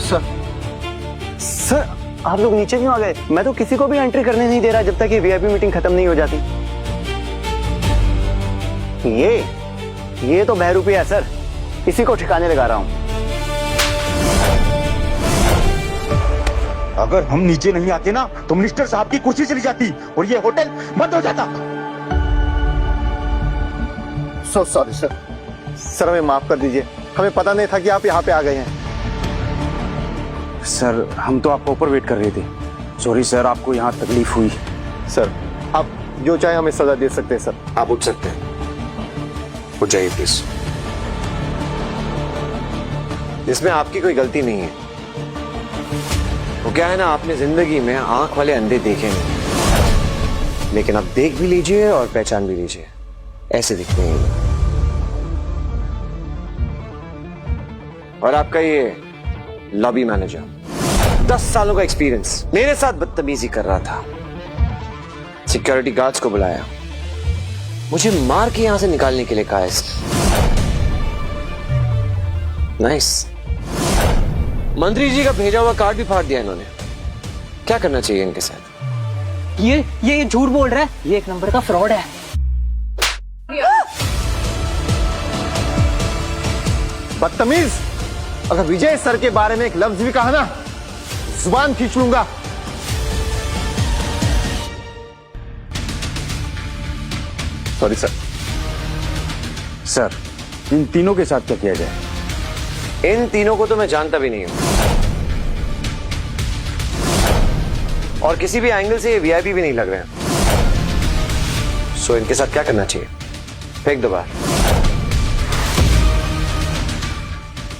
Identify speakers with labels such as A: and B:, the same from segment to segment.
A: Sir sir आप लोग नीचे क्यों आ गए? मैं तो किसी को भी एंट्री करने नहीं दे रहा जब तक ये वीआईपी मीटिंग खत्म नहीं हो जाती। ये तो बहरूपी है सर, इसी को ठिकाने लगा रहा हूं।
B: अगर हम नीचे नहीं आते ना तो मिनिस्टर साहब की कुर्सी चली जाती और ये होटल बंद हो जाता।
A: सो सॉरी सर, सर हमें माफ कर दीजिए, हमें पता नहीं था कि आप यहाँ पे आ गए हैं।
C: सर हम तो आपको ऊपर वेट कर रहे थे। सॉरी सर, आपको यहाँ तकलीफ हुई।
A: सर आप जो चाहे हमें सजा दे सकते हैं सर।
D: आप उठ सकते हैं, उठ जाइए प्लीज। इसमें आपकी कोई गलती नहीं है। वो क्या है ना, आपने जिंदगी में आंख वाले अंधे देखे नहीं, लेकिन आप देख भी लीजिए और पहचान भी लीजिए, ऐसे दिखते हैं ये। और आपका ये लॉबी मैनेजर 10 सालों का एक्सपीरियंस मेरे साथ बदतमीजी कर रहा था। सिक्योरिटी गार्ड्स को बुलाया, मुझे मार के यहां से निकालने के लिए कहा इसने। नाइस। मंत्री जी का भेजा हुआ कार्ड भी फाड़ दिया इन्होंने। क्या करना चाहिए इनके साथ?
E: ये झूठ बोल रहा है, ये एक नंबर का फ्रॉड है।
A: बदतमीज, अगर विजय सर के बारे में एक लफ्ज भी कहा ना, जुबान खींच लूंगा।
C: Sorry sir. सर इन तीनों के साथ क्या किया जाए?
D: इन तीनों को तो मैं जानता भी नहीं हूं, और किसी भी एंगल से ये वीआईपी भी नहीं लग रहे हैं। सो इनके साथ क्या करना चाहिए? फेंक दो बाहर।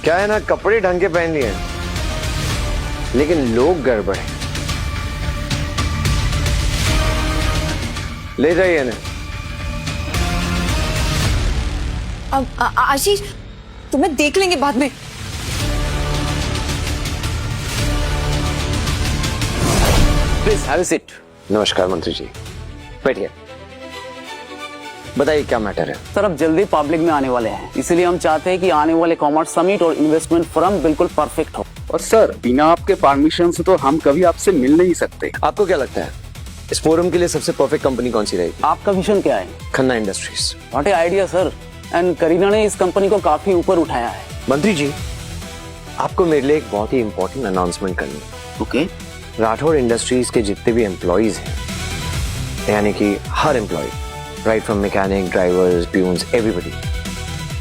D: क्या है ना, कपड़े ढंग के पहन लिए लेकिन लोग गड़बड़ हैं। ले जाइए इन्हें।
F: अब आशीष, तुम्हें देख लेंगे बाद में।
D: Please have a seat. नमस्कार मंत्री जी, बैठिए। बताइए क्या मैटर है?
E: सर अब जल्दी पब्लिक में आने वाले हैं, इसलिए हम चाहते हैं कि आने वाले कॉमर्स समिट और इन्वेस्टमेंट फोरम बिल्कुल परफेक्ट हो।
C: और सर बिना आपके परमिशन से तो हम कभी आपसे मिल नहीं सकते।
D: आपको क्या लगता है इस फोरम के लिए सबसे परफेक्ट कंपनी कौन सी रहेगी?
E: आपका विजन क्या है?
D: Khanna industries.
E: What A idea sir, and Kareena ने इस कंपनी को काफी ऊपर उठाया है।
D: मंत्री जी, आपको मेरे लिए एक बहुत ही इंपॉर्टेंट अनाउंसमेंट करनी है।
E: ओके।
D: राठौर इंडस्ट्रीज के जितने भी एम्प्लॉइज हैं, यानी कि हर employee, right from mechanic, drivers, peons, everybody,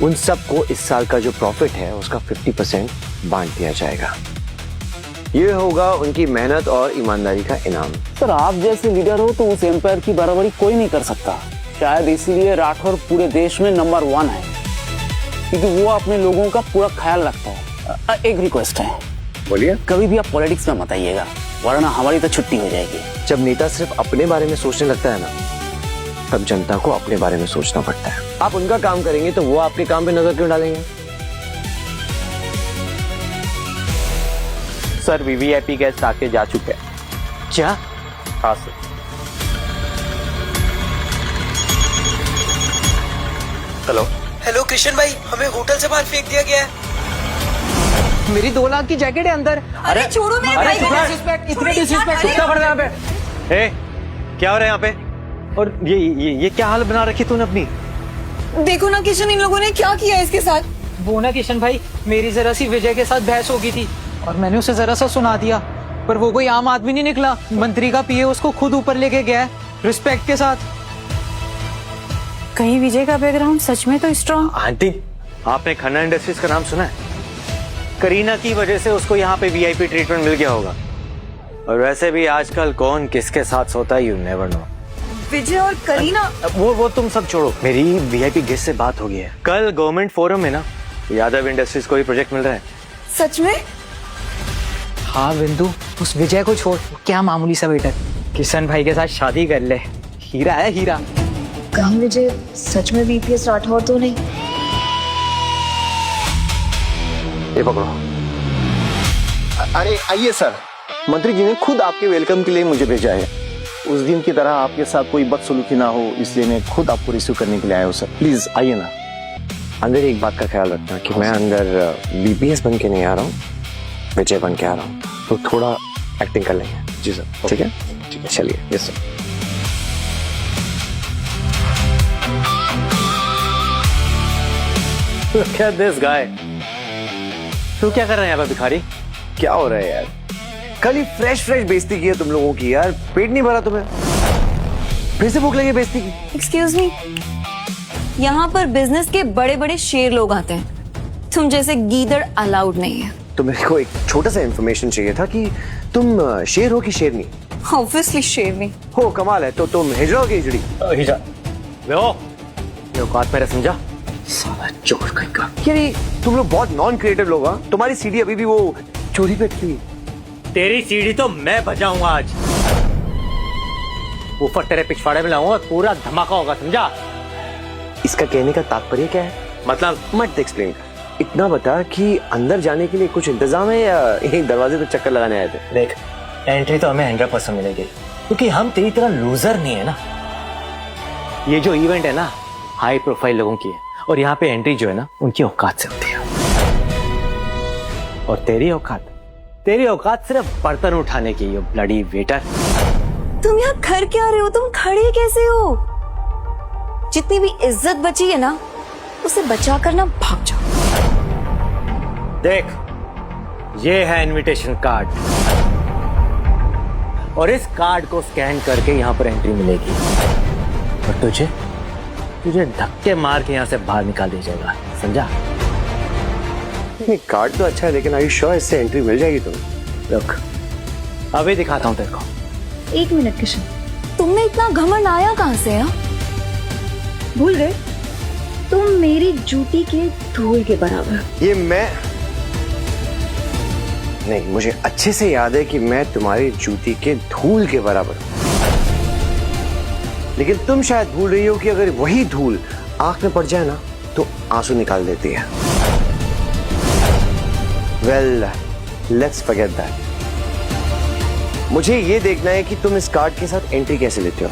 D: उन सबको इस साल का जो प्रॉफिट है उसका 50% बांट दिया जाएगा। ये होगा उनकी मेहनत और ईमानदारी का इनाम।
E: सर आप जैसे लीडर हो तो उस एम्पायर की बराबरी कोई नहीं कर सकता। शायद इसीलिए राठौर पूरे देश में नंबर 1 है, क्योंकि वो अपने लोगों का पूरा ख्याल रखता है। एक रिक्वेस्ट है,
D: बोलिए।
E: कभी भी आप पॉलिटिक्स में मत आइएगा, वरना हमारी तो छुट्टी हो जाएगी।
D: जब नेता सिर्फ अपने बारे में सोचने लगता है ना, तब जनता को अपने बारे में सोचना पड़ता है। आप उनका काम करेंगे तो वो आपके काम पे नजर क्यों डालेंगे?
A: सर वीवीआईपी गेस्ट आके जा चुके हैं।
E: क्या?
A: हाँ सर। हेलो
G: हेलो कृष्ण भाई, हमें होटल से बाहर फेंक दिया गया है।
E: मेरी 2 लाख की जैकेट है अंदर।
F: अरे छोड़ो मेरे भाई को।
E: इतने डिसरिस्पेक्ट
G: कुत्ता
E: पड़ रहा है यहाँ पे।
H: ए, क्या हो रहा है यहाँ पे? और ये क्या हाल बना रखी तूने अपनी?
F: देखो ना किशन, इन लोगों ने क्या किया है इसके साथ।
I: वो ना किशन भाई, मेरी जरा सी विजय के साथ बहस हो गई थी और मैंने उसे जरा सा सुना दिया, पर वो कोई आम आदमी नहीं निकला। मंत्री का पीए उसको खुद ऊपर लेके गया है, रिस्पेक्ट के साथ।
F: कहीं विजय का बैकग्राउंड सच में तो स्ट्रॉन्ग।
H: आंटी, आपने खन्ना इंडस्ट्रीज का नाम सुना है? करीना की वजह से उसको यहाँ पे वीआईपी ट्रीटमेंट मिल गया होगा। और वैसे भी आजकल कौन किसके साथ सोता है, यू नेवर नो।
F: विजय और करीना।
H: वो तुम सब छोड़ो, मेरी वीआईपी गेस्ट से बात हो गई है। कल गवर्नमेंट फोरम में ना यादव इंडस्ट्रीज को ही प्रोजेक्ट मिल रहा है।
F: सच में?
I: हाँ बिंदु, उस विजय को छोड़, क्या मामूली सा बेटा, किशन भाई के साथ शादी कर ले, हीरा है हीरा।
F: कहीं विजय सच में वीपीएस राठौर तो नहीं?
D: ये पकड़ो।
A: अरे आइए सर, मंत्री जी ने खुद आपके वेलकम के लिए मुझे भेजा है। उस दिन की तरह आपके साथ कोई बदसलूकी ना हो, इसलिए मैं खुद आपको रिसीव करने के लिए आया हूँ सर। प्लीज आइए ना।
D: अंदर एक बात का ख्याल रखना कि मैं अंदर बीपीएस बन के नहीं आ रहा हूँ, विजय बन के आ रहा हूँ, तो थोड़ा एक्टिंग कर लेंगे।
C: जी सर।
D: ठीक है, चलिए।
C: Yes sir.
H: Look at this guy. तू क्या कर रहा है यहाँ पे भिखारी?
D: क्या हो रहा है यार? कल ही फ्रेश बेइज्जती की है तुम लोगों की यार। पेट नहीं भरा तुम्हें? फिर से भूख लगी बेइज्जती की?
F: एक्सक्यूज मी, यहाँ पर बिजनेस के बड़े बड़े शेर लोग आते हैं, तुम जैसे गीदड़ अलाउड नहीं है।
D: तो मेरे को एक छोटा सा इंफॉर्मेशन चाहिए था कि तुम शेर हो कि शेरनी?
F: ऑब्वियसली शेरनी।
D: हो, कमाल है। तो तुम हिजड़ा हो कि हिजड़ी?
H: हिजा। वे हो, ये औकात मेरा समझा?
D: साला चोर कहीं का। यार ये तुम लोग बहुत नॉन क्रिएटिव लोग। हाँ, तुम्हारी सीढ़ी अभी भी वो चोरी पे अटकी।
H: तेरी सीढ़ी तो मैं बजाऊंगा आज। ऊपर तेरे पिछवाड़े में लाऊंगा, पूरा धमाका होगा, समझा?
D: इसका कहने का तात्पर्य क्या है?
H: मतलब
D: मत एक्सप्लेन कर। इतना बता कि अंदर जाने के लिए कुछ इंतजाम है या यही दरवाजे पे चक्कर लगाने आए थे?
H: देख, एंट्री तो हमें 100% मिलेगी, क्योंकि हम तेरी तरह लूजर नहीं है ना। ये जो इवेंट है ना, हाई प्रोफाइल लोगों की है, और यहाँ पे एंट्री जो है ना, उनकी औकात से होती है। और तेरी औकात सिर्फ बर्तन उठाने की, ये ब्लडी वेटर।
F: तुम यहाँ कर क्या रहे हो? तुम खड़े कैसे हो? जितनी भी इज्जत बची है ना, उसे बचा कर ना भाग जाओ।
H: देख, ये है इनविटेशन कार्ड, और इस कार्ड को स्कैन करके यहाँ पर एंट्री मिलेगी, और तुझे धक्के मार के यहाँ से बाहर निकाल दिया जाएगा, समझा?
D: कार्ड तो अच्छा है, लेकिन आर यू श्योर इससे एंट्री मिल जाएगी तुम्हें?
H: रुक, अभी दिखाता हूँ तेरे को।
F: एक मिनट किशन, तुमने इतना घमंड आया कहाँ से? है भूल गए तुम मेरी जूती के धूल के बराबर।
D: ये मैं नहीं, मुझे अच्छे से याद है कि मैं तुम्हारी जूती के धूल के बराबर हूं। लेकिन तुम शायद भूल रही हो कि अगर वही धूल आंख में पड़ जाए ना, तो आंसू निकाल देती है। Well, let's forget that. मुझे ये देखना है कि तुम इस कार्ड के साथ एंट्री कैसे लेते हो,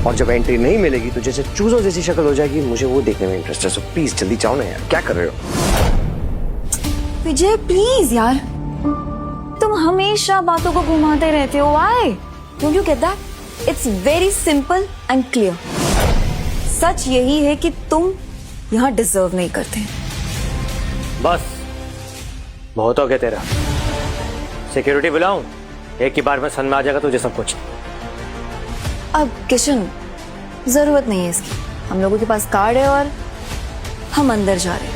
D: और जब एंट्री नहीं मिलेगी तो जैसे चूजों जैसी शक्ल हो जाएगी, मुझे वो देखने में इंटरेस्ट है। सो प्लीज जल्दी जाओ ना यार, क्या कर रहे हो?
F: विजय प्लीज यार, तुम हमेशा बातों को घुमाते रहते हो। Why? Don't you get that? It's very simple and clear. सच यही है कि तुम यहाँ डिजर्व नहीं करते।
H: बस बहुत हो गया तेरा। सिक्योरिटी बुलाऊं? एक ही बार में सन में आ जाएगा तुझे सब कुछ।
F: अब किशन, जरूरत नहीं है इसकी। हम लोगों के पास कार्ड है और हम अंदर जा रहे हैं।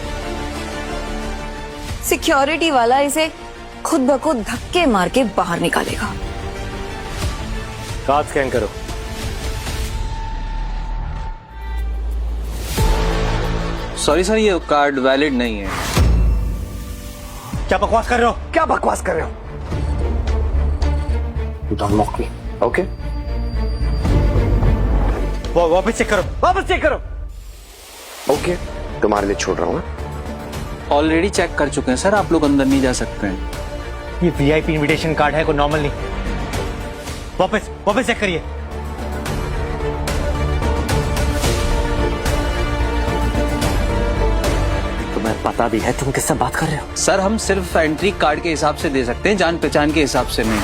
F: सिक्योरिटी वाला इसे खुद ब खुद धक्के मार के बाहर निकालेगा।
H: कार्ड स्कैन करो।
J: सॉरी सर, ये कार्ड वैलिड नहीं है।
H: क्या बकवास कर रहे हो?
D: क्या बकवास कर रहे हो?
H: Don't mock me.
D: ओके,
H: वापस चेक करो।
D: ओके, तुम्हारे लिए छोड़ रहा हूँ।
J: ऑलरेडी चेक कर चुके हैं सर, आप लोग अंदर नहीं जा सकते हैं।
H: ये वीआईपी इनविटेशन कार्ड है, कोई नॉर्मल नहीं। वापस चेक करिए। तुम्हें पता भी है तुम किससे बात कर रहे हो?
J: सर, हम सिर्फ एंट्री कार्ड के हिसाब से दे सकते हैं, जान पहचान के हिसाब से नहीं।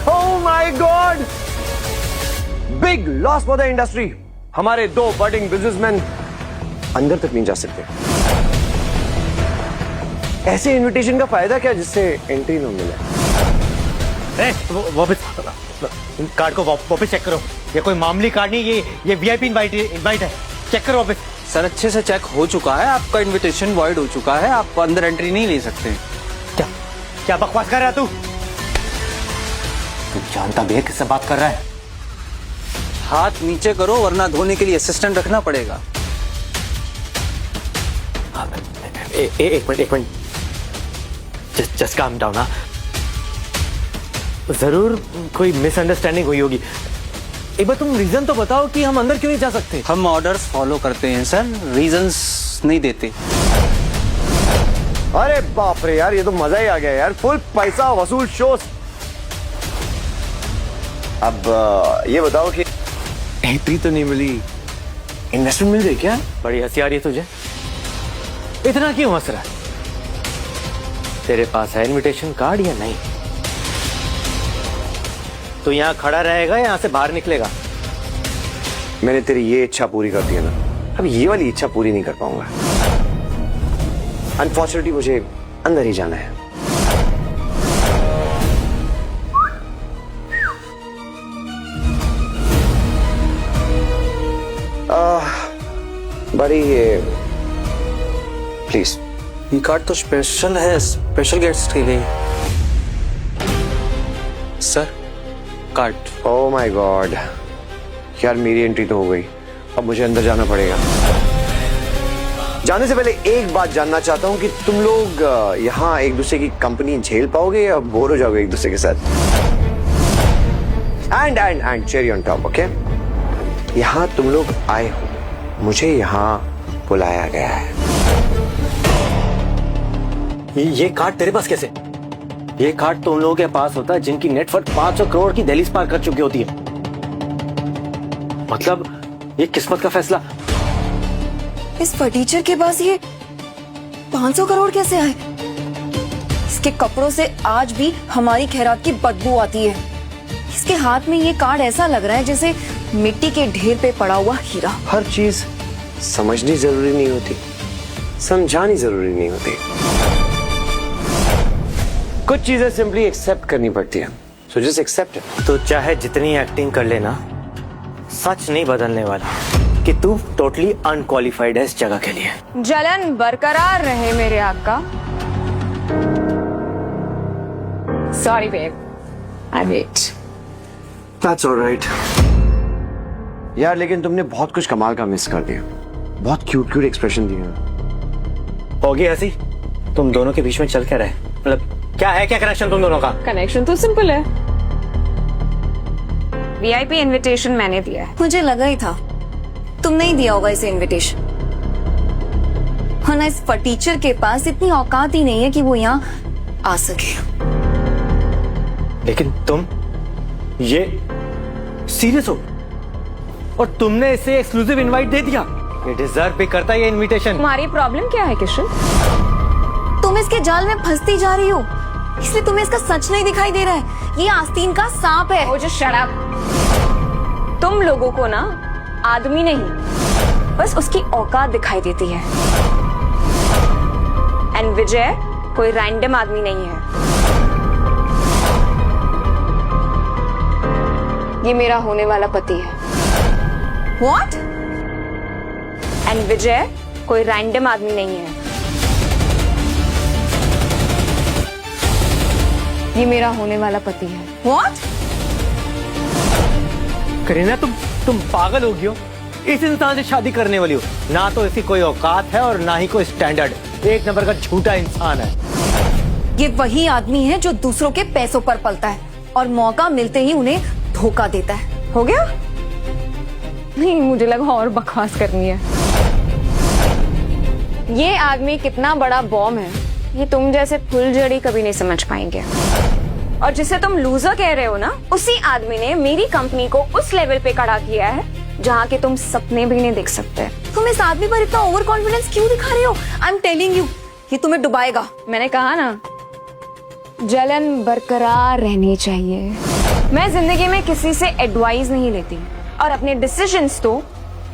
D: Oh my God! Big loss for the industry. हमारे 2 बडिंग बिजनेसमैन अंदर तक नहीं जा सकते। ऐसे इनविटेशन का फायदा क्या जिससे एंट्री न मिले?
H: वापस कार्ड को वापस चेक करो। ये कोई मामूली कार्ड नहीं, ये वीआईपी इनवाइट है। चेक करो वापस।
J: सर, अच्छे से चेक हो चुका है, आपका इनविटेशन वॉइड हो चुका है, आप अंदर एंट्री नहीं ले सकते।
H: क्या बकवास कर रहा है तू? तू जानता भी है किससे बात कर रहा है?
J: हाथ नीचे करो, वरना धोने के लिए असिस्टेंट रखना पड़ेगा।
H: एक मिनट, जस्ट काम डाउन। ना जरूर कोई मिसअंडरस्टैंडिंग हुई होगी। एक बार तुम रीजन तो बताओ कि हम अंदर क्यों नहीं जा सकते?
J: हम ऑर्डर्स फॉलो करते हैं सर, रीजंस नहीं देते।
D: अरे बाप रे यार, ये तो मजा ही आ गया यार। फुल पैसा वसूल शो। अब ये बताओ कि एंट्री तो नहीं मिली, इन्वेस्टमेंट मिल गई क्या?
H: बड़ी हंसी आ रही है तुझे। इतना क्यों हंस रहा है? तेरे पास है इनविटेशन कार्ड या नहीं? तो यहाँ खड़ा रहेगा या यहाँ से बाहर निकलेगा?
D: मैंने तेरी ये इच्छा पूरी कर दी है ना, अब ये वाली इच्छा पूरी नहीं कर पाऊंगा। अनफॉर्चुनेटली मुझे अंदर ही जाना है। बड़ी ये प्लीज,
J: ये कार्ड तो स्पेशल है, स्पेशल गेस्ट्स के लिए। Sir card.
D: Oh my God यार, मेरी एंट्री तो हो गई, अब मुझे अंदर जाना पड़ेगा। जाने से पहले एक बात जानना चाहता हूं कि तुम लोग यहाँ एक दूसरे की कंपनी झेल पाओगे या बोर हो जाओगे एक दूसरे के साथ? And cherry on top, okay? यहाँ तुम लोग आए हो, मुझे यहाँ बुलाया गया है।
H: ये कार्ड तेरे पास कैसे? ये कार्ड तो उन लोगों के पास होता है जिनकी नेटवर्थ 500 करोड़ की दहलीज पार कर चुकी होती है। मतलब ये किस्मत का फैसला।
F: इस फटीचर के पास ये 500 करोड़ कैसे आए? इसके कपड़ों से आज भी हमारी खैरात की बदबू आती है। इसके हाथ में ये कार्ड ऐसा लग रहा है जैसे मिट्टी के ढेर पे पड़ा हुआ हीरा।
D: हर चीज समझनी जरूरी नहीं होती, समझानी जरूरी नहीं होती। कुछ चीजें सिंपली एक्सेप्ट करनी पड़ती है, सो जस्ट एक्सेप्ट इट।
H: तो चाहे जितनी एक्टिंग कर लेना, सच नहीं बदलने वाला कि तू टोटली अनक्वालिफाइड है इस जगह के लिए।
F: जलन बरकरार रहे मेरे आका। Sorry babe, I wait.
D: That's all right. यार लेकिन तुमने बहुत कुछ कमाल का मिस कर दिया, बहुत क्यूट एक्सप्रेशन दिए।
H: होगी हंसी, तुम दोनों के बीच में चल क्या रहे? मतलब क्या है, क्या कनेक्शन तुम दोनों का?
F: कनेक्शन तो सिंपल है, वीआईपी इनविटेशन मैंने दिया है। मुझे लगा ही था तुम नहीं दिया होगा इसे इनविटेशन, वरना इस फटीचर के पास इतनी औकात ही नहीं है कि वो यहाँ आ सके।
H: लेकिन तुम ये सीरियस हो और तुमने इसे एक्सक्लूसिव इनवाइट दे दिया? ये डिजर्व भी करता है ये इनविटेशन।
F: तुम्हारी प्रॉब्लम क्या है किशन? तुम इसके जाल में फंसती जा रही हो, इसलिए तुम्हें इसका सच नहीं दिखाई दे रहा है। ये आस्तीन का सांप है। वो जो शराब, तुम लोगों को ना आदमी नहीं, बस उसकी औकात दिखाई देती है। एंड विजय कोई रैंडम आदमी नहीं है, ये मेरा होने वाला पति है। What? एंड विजय कोई रैंडम आदमी नहीं है, ये मेरा होने वाला पति है। What?
H: करीना तुम पागल हो गई हो? इस इंसान से शादी करने वाली हो? ना तो इसकी कोई औकात है और ना ही कोई स्टैंडर्ड। एक नंबर का झूठा इंसान है।
F: ये वही आदमी है जो दूसरों के पैसों पर पलता है और मौका मिलते ही उन्हें धोखा देता है। हो गया? नहीं, मुझे लगा और बकवास करनी है। ये आदमी कितना बड़ा बॉम्ब है, ये तुम जैसे फुलझड़ी कभी नहीं समझ पाएंगे। और जिसे तुम लूजर कह रहे हो ना, उसी आदमी ने मेरी कंपनी को उस लेवल पे खड़ा किया है जहाँ के तुम सपने भी नहीं देख सकते। तुम इस आदमी पर इतना ओवर कॉन्फिडेंस क्यों दिखा रहे हो? आई एम टेलिंग यू, ये तुम्हें डुबाएगा। मैंने कहा ना, जलन बरकरार रहनी चाहिए। मैं जिंदगी में किसी से एडवाइस नहीं लेती और अपने डिसीजंस तो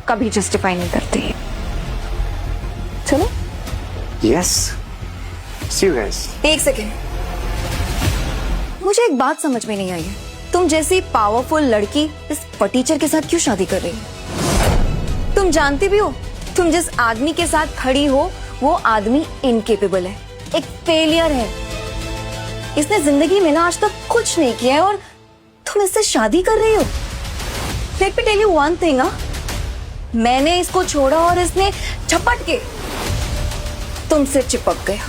F: कभी जस्टिफाई नहीं करती। चलो।
D: Yes, see you guys.
F: एक सेकेंड, मुझे एक बात समझ में नहीं आई है। तुम जैसी पावरफुल लड़की इस फटीचर के साथ क्यों शादी कर रही है? तुम जानती भी हो तुम जिस आदमी के साथ खड़ी हो वो आदमी इनकेपेबल है, एक फेलियर है। इसने जिंदगी में ना आज तक कुछ नहीं किया है और तुम इससे शादी कर रही हो। Let me tell you one thing, मैंने इसको छोड़ा और इसने झपट के तुमसे चिपक गया।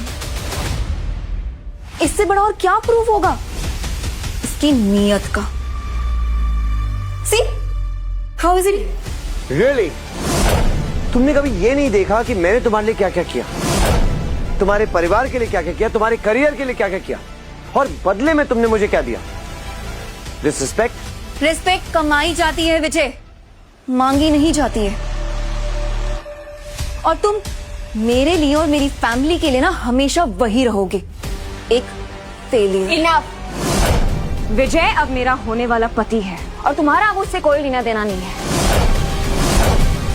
F: इससे बड़ा और क्या प्रूफ होगा इसकी नीयत का? See how is it?
D: Really? तुमने कभी ये नहीं देखा कि मैंने तुम्हारे लिए क्या क्या किया, तुम्हारे परिवार के लिए क्या क्या किया, तुम्हारे करियर के लिए क्या क्या किया, और बदले में तुमने मुझे क्या दिया? रिस्पेक्ट।
F: रिस्पेक्ट कमाई जाती है विजय, मांगी नहीं जाती है। और तुम मेरे लिए और मेरी फैमिली के लिए ना हमेशा वही रहोगे, एक फेलियर।
K: इनफ। विजय अब मेरा होने वाला पति है और तुम्हारा अब उससे कोई लेना देना नहीं है।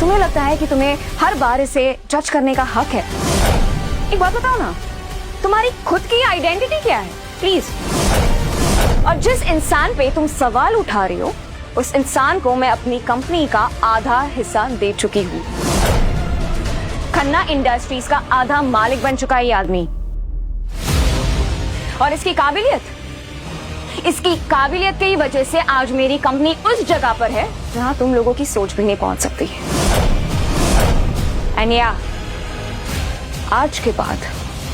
K: तुम्हें लगता है कि तुम्हें हर बार इसे जज करने का हक है? एक बात बताओ ना, तुम्हारी खुद की आइडेंटिटी क्या है प्लीज? और जिस इंसान पे तुम सवाल उठा रही हो उस इंसान को मैं अपनी कंपनी का आधा हिस्सा दे चुकी हूँ। खन्ना इंडस्ट्रीज का आधा मालिक बन चुका है ये आदमी। और इसकी काबिलियत की वजह से आज मेरी कंपनी उस जगह पर है जहां तुम लोगों की सोच भी नहीं पहुंच सकती है। एंड या, आज के बाद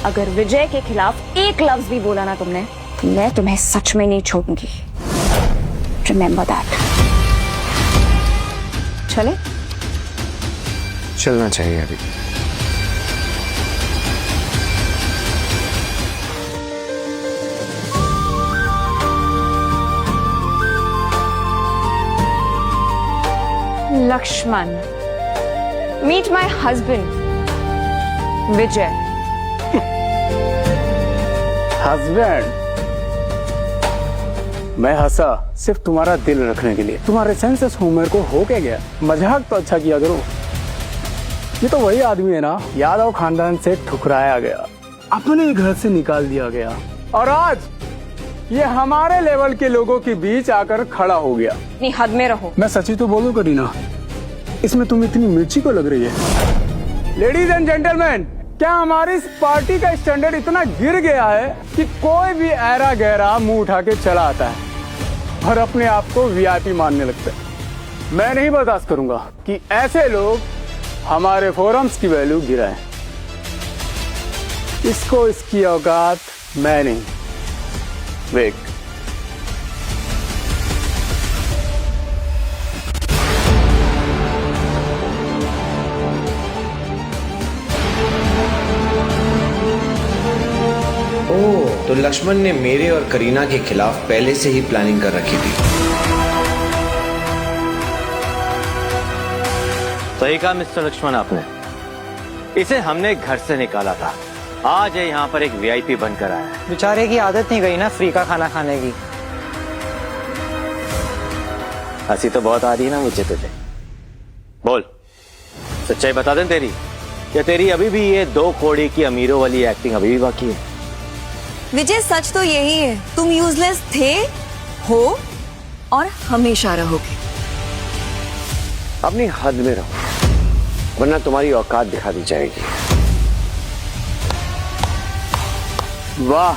K: अगर विजय के खिलाफ एक लफ्ज भी बोला ना तुमने तो मैं तुम्हें सच में नहीं छोड़ूंगी। Remember that. चले?
D: चलना चाहिए अभी।
K: Lakshman, meet my husband, Vijay.
E: Husband, मैं हंसा सिर्फ तुम्हारा दिल रखने के लिए। तुम्हारे सेंस ऑफ ह्यूमर को हो क्या गया? मजाक तो अच्छा किया करो। ये तो वही आदमी है ना, यादव खानदान से ठुकराया गया, अपने घर से निकाल दिया गया और आज ये हमारे लेवल के लोगों के बीच आकर खड़ा हो गया।
K: अपनी हद में रहो।
E: मैं सच्ची तो बोलूं करीना, इसमें तुम इतनी मिर्ची को लग रही है। लेडीज एंड जेंटलमैन, क्या हमारी इस पार्टी का स्टैंडर्ड इतना गिर गया है कि कोई भी ऐरा गहरा मुंह उठा के चला आता है और अपने आप को वीआईपी मानने लगता है। मैं नहीं बर्दाश्त करूंगा कि ऐसे लोग हमारे फोरम्स की वैल्यू गिराएं। इसको इसकी औकात मैं नहीं। वेट,
D: तो लक्ष्मण ने मेरे और करीना के खिलाफ पहले से ही प्लानिंग कर रखी थी।
H: सही कहा मिस्टर लक्ष्मण आपने। इसे हमने घर से निकाला था, आज ये यहाँ पर एक वीआईपी बनकर आया है।
I: बेचारे की आदत नहीं गई ना फ्री का खाना खाने की।
H: हंसी तो बहुत आ रही है ना मुझे तुझे। बोल, सच्चाई बता दें तेरी, या तेरी अभी भी ये 2 कौड़ी की अमीरों वाली एक्टिंग अभी भी बाकी है?
F: विजय, सच तो यही है, तुम यूजलेस थे, हो और हमेशा रहोगे।
D: अपनी हद में रहो वरना तुम्हारी औकात दिखा दी जाएगी।
E: वाह,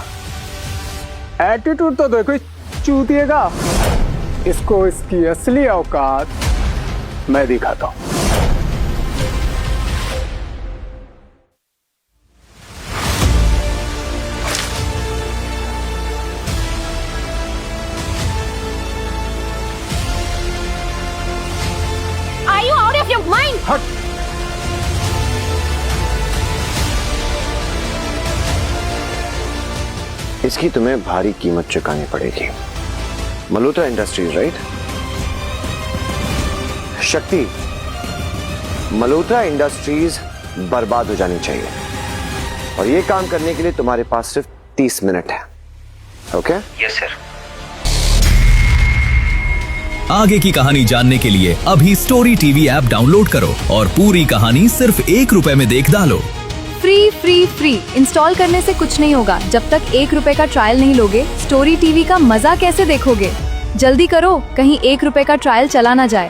E: एटीट्यूड तो देखो चूतिएगा। इसको इसकी असली औकात मैं दिखाता हूं।
K: Are you out of your mind?
E: हट।
D: इसकी तुम्हें भारी कीमत चुकानी पड़ेगी। Malhotra industries, right? शक्ति, मल्होत्रा इंडस्ट्रीज बर्बाद हो जानी चाहिए और ये काम करने के लिए तुम्हारे पास सिर्फ 30 मिनट है। ओके?
G: Yes sir.
L: आगे की कहानी जानने के लिए अभी स्टोरी टीवी ऐप डाउनलोड करो और पूरी कहानी सिर्फ ₹1 में देख डालो।
M: फ्री फ्री फ्री इंस्टॉल करने से कुछ नहीं होगा जब तक ₹1 का ट्रायल नहीं लोगे। स्टोरी टीवी का मजा कैसे देखोगे? जल्दी करो, कहीं ₹1 का ट्रायल चला ना जाए।